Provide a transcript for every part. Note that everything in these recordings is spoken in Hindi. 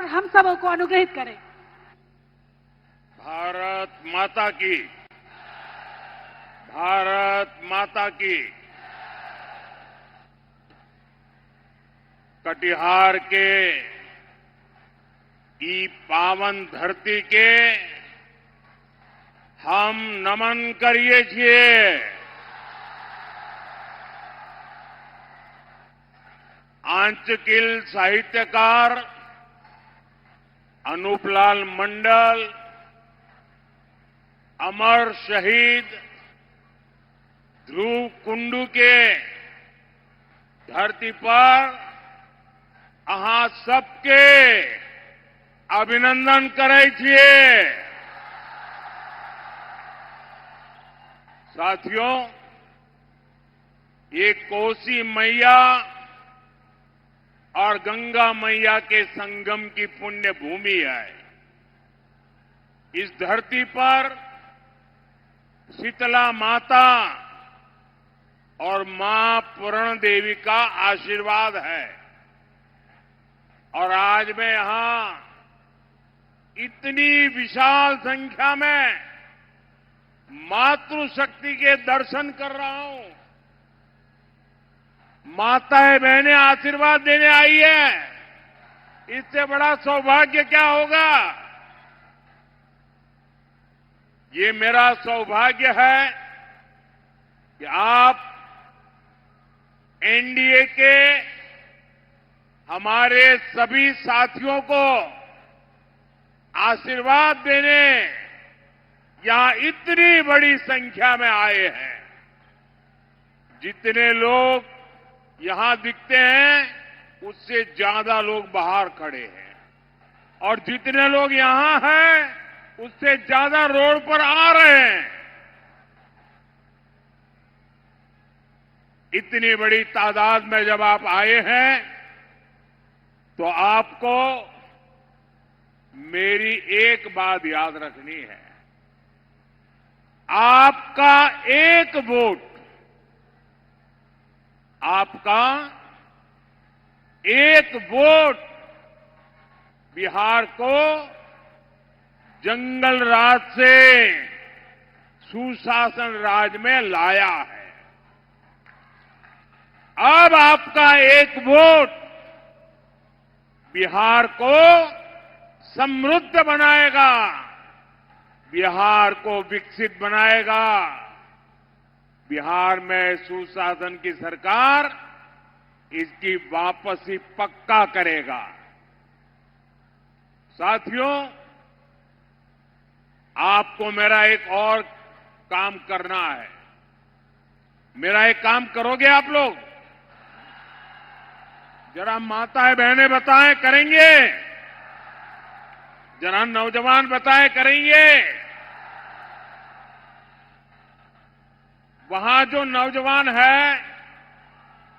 हम सबों को अनुग्रहित करें। भारत माता की, भारत माता की। कटिहार के ई पावन धरती के हम नमन करिए छिए। आंचकिल साहित्यकार अनूपलाल मंडल, अमर शहीद ध्रुव कुंडू के धरती पर अहाँ सबके अभिनंदन करे छिए। साथियों, ये कोसी मैया और गंगा मैया के संगम की पुण्य भूमि है। इस धरती पर शीतला माता और मां पूर्ण देवी का आशीर्वाद है। और आज मैं यहां इतनी विशाल संख्या में मातृशक्ति के दर्शन कर रहा हूं। माताएं बहनें आशीर्वाद देने आई है। इससे बड़ा सौभाग्य क्या होगा। ये मेरा सौभाग्य है कि आप एनडीए के हमारे सभी साथियों को आशीर्वाद देने यहां इतनी बड़ी संख्या में आए हैं। जितने लोग यहां दिखते हैं उससे ज्यादा लोग बाहर खड़े हैं और जितने लोग यहां हैं उससे ज्यादा रोड पर आ रहे हैं। इतनी बड़ी तादाद में जब आप आए हैं तो आपको मेरी एक बात याद रखनी है। आपका एक वोट, आपका एक वोट बिहार को जंगल राज से सुशासन राज में लाया है। अब आपका एक वोट बिहार को समृद्ध बनाएगा, बिहार को विकसित बनाएगा। बिहार में सुशासन की सरकार इसकी वापसी पक्का करेगा। साथियों, आपको मेरा एक और काम करना है। मेरा एक काम करोगे आप लोग? जरा माताएं बहनें बताएं, करेंगे? जरा नौजवान बताएं, करेंगे? वहां जो नौजवान है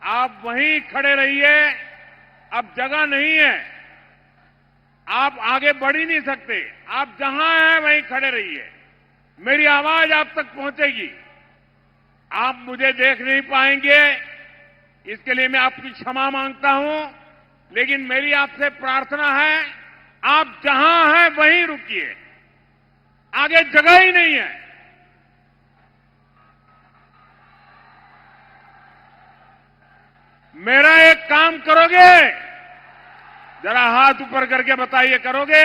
आप वहीं खड़े रहिए। अब जगह नहीं है, आप आगे बढ़ ही नहीं सकते। आप जहां हैं वहीं खड़े रहिए। मेरी आवाज आप तक पहुंचेगी। आप मुझे देख नहीं पाएंगे, इसके लिए मैं आपकी क्षमा मांगता हूं। लेकिन मेरी आपसे प्रार्थना है, आप जहां हैं वहीं रुकिए, आगे जगह ही नहीं है। मेरा एक काम करोगे? जरा हाथ ऊपर करके बताइए, करोगे?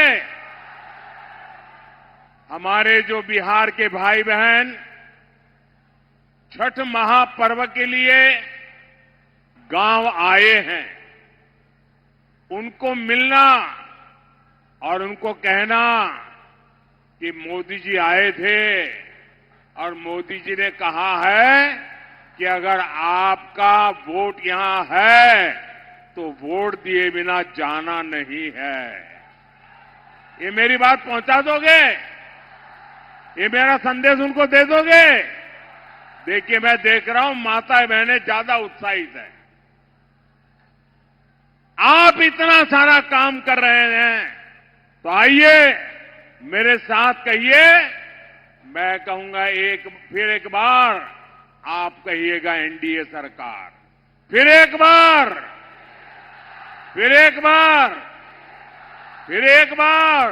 हमारे जो बिहार के भाई बहन छठ महापर्व के लिए गांव आए हैं, उनको मिलना और उनको कहना कि मोदी जी आए थे और मोदी जी ने कहा है कि अगर आपका वोट यहां है तो वोट दिए बिना जाना नहीं है। ये मेरी बात पहुंचा दोगे? ये मेरा संदेश उनको दे दोगे? देखिए, मैं देख रहा हूं माताएं बहनें ज्यादा उत्साहित हैं। आप इतना सारा काम कर रहे हैं तो आइए मेरे साथ कहिए। मैं कहूंगा फिर एक बार आप कहिएगा एनडीए सरकार। फिर एक बार फिर एक बार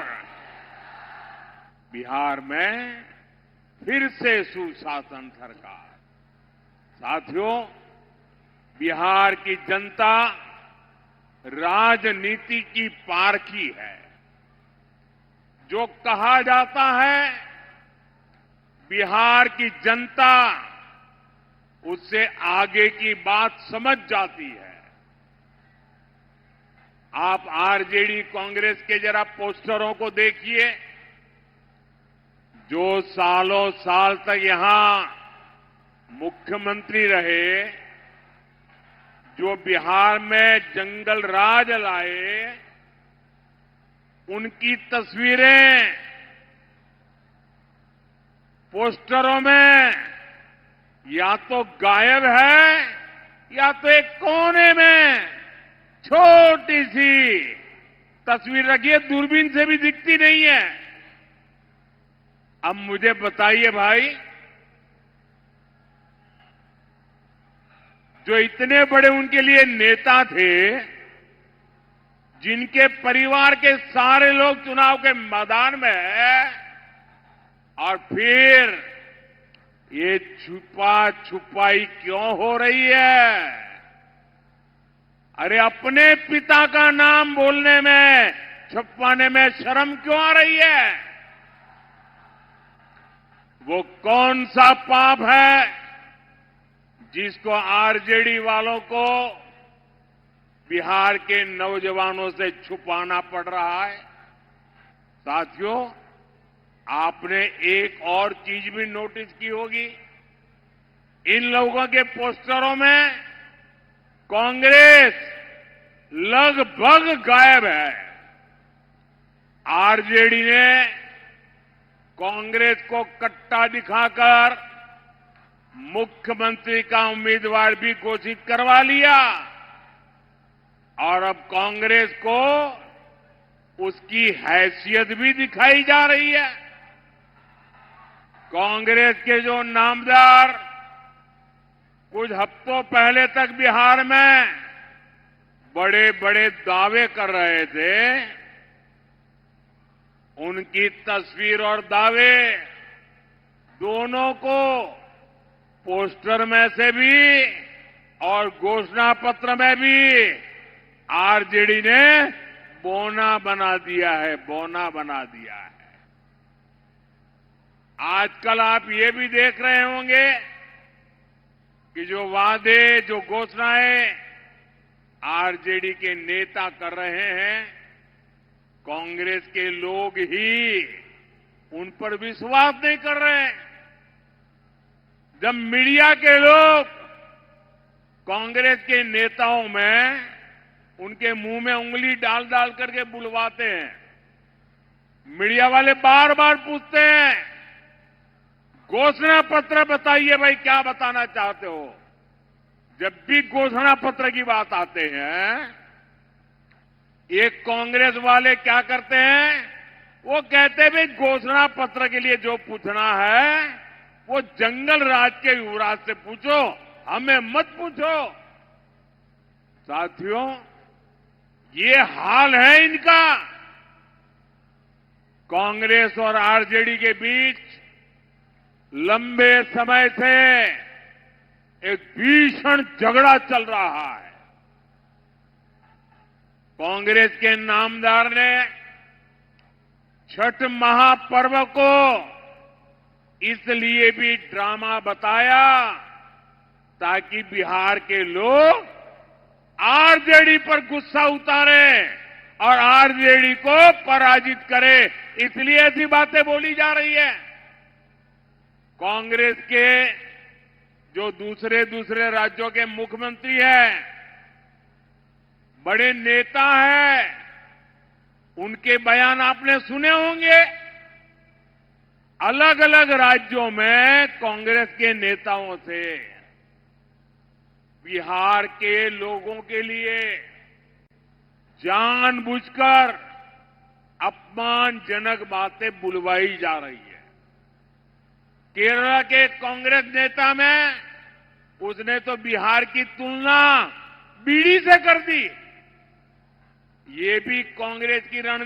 बिहार में फिर से सुशासन सरकार। साथियों, बिहार की जनता राजनीति की पारखी है। जो कहा जाता है बिहार की जनता उससे आगे की बात समझ जाती है। आप आरजेडी कांग्रेस के जरा पोस्टरों को देखिए, जो सालों साल तक यहां मुख्यमंत्री रहे, जो बिहार में जंगल राज लाए, उनकी तस्वीरें पोस्टरों में या तो गायब है या तो एक कोने में छोटी सी तस्वीर रखी है, दूरबीन से भी दिखती नहीं है। अब मुझे बताइए भाई, जो इतने बड़े उनके लिए नेता थे, जिनके परिवार के सारे लोग चुनाव के मैदान में हैं, और फिर ये छुपा छुपाई क्यों हो रही है? अरे अपने पिता का नाम बोलने में, छुपाने में शर्म क्यों आ रही है? वो कौन सा पाप है जिसको आरजेडी वालों को बिहार के नौजवानों से छुपाना पड़ रहा है? साथियों, आपने एक और चीज भी नोटिस की होगी, इन लोगों के पोस्टरों में कांग्रेस लगभग गायब है। आरजेडी ने कांग्रेस को कट्टा दिखाकर मुख्यमंत्री का उम्मीदवार भी घोषित करवा लिया, और अब कांग्रेस को उसकी हैसियत भी दिखाई जा रही है। कांग्रेस के जो नामदार कुछ हफ्तों पहले तक बिहार में बड़े बड़े दावे कर रहे थे, उनकी तस्वीर और दावे दोनों को पोस्टर में से भी और घोषणा पत्र में भी आरजेडी ने बौना बना दिया है, बौना बना दिया है। आजकल आप ये भी देख रहे होंगे कि जो वादे, जो घोषणाएं आरजेडी के नेता कर रहे हैं, कांग्रेस के लोग ही उन पर विश्वास नहीं कर रहे हैं। जब मीडिया के लोग कांग्रेस के नेताओं में उनके मुंह में उंगली डाल डाल करके बुलवाते हैं, मीडिया वाले बार बार पूछते हैं, घोषणा पत्र बताइए भाई, क्या बताना चाहते हो? जब भी घोषणा पत्र की बात आते हैं, ये कांग्रेस वाले क्या करते हैं? वो कहते हैं भाई घोषणा पत्र के लिए जो पूछना है वो जंगल राज के युवराज से पूछो, हमें मत पूछो। साथियों, ये हाल है इनका। कांग्रेस और आरजेडी के बीच लंबे समय से एक भीषण झगड़ा चल रहा है। कांग्रेस के नामदार ने छठ महापर्व को इसलिए भी ड्रामा बताया ताकि बिहार के लोग आरजेडी पर गुस्सा उतारे और आरजेडी को पराजित करे, इसलिए ऐसी बातें बोली जा रही है। कांग्रेस के जो दूसरे राज्यों के मुख्यमंत्री हैं, बड़े नेता हैं, उनके बयान आपने सुने होंगे। अलग अलग राज्यों में कांग्रेस के नेताओं से बिहार के लोगों के लिए जानबूझकर अपमानजनक बातें बुलवाई जा रही है। केरल के कांग्रेस नेता में उसने तो बिहार की तुलना बीड़ी से कर दी। ये भी कांग्रेस की रणनीति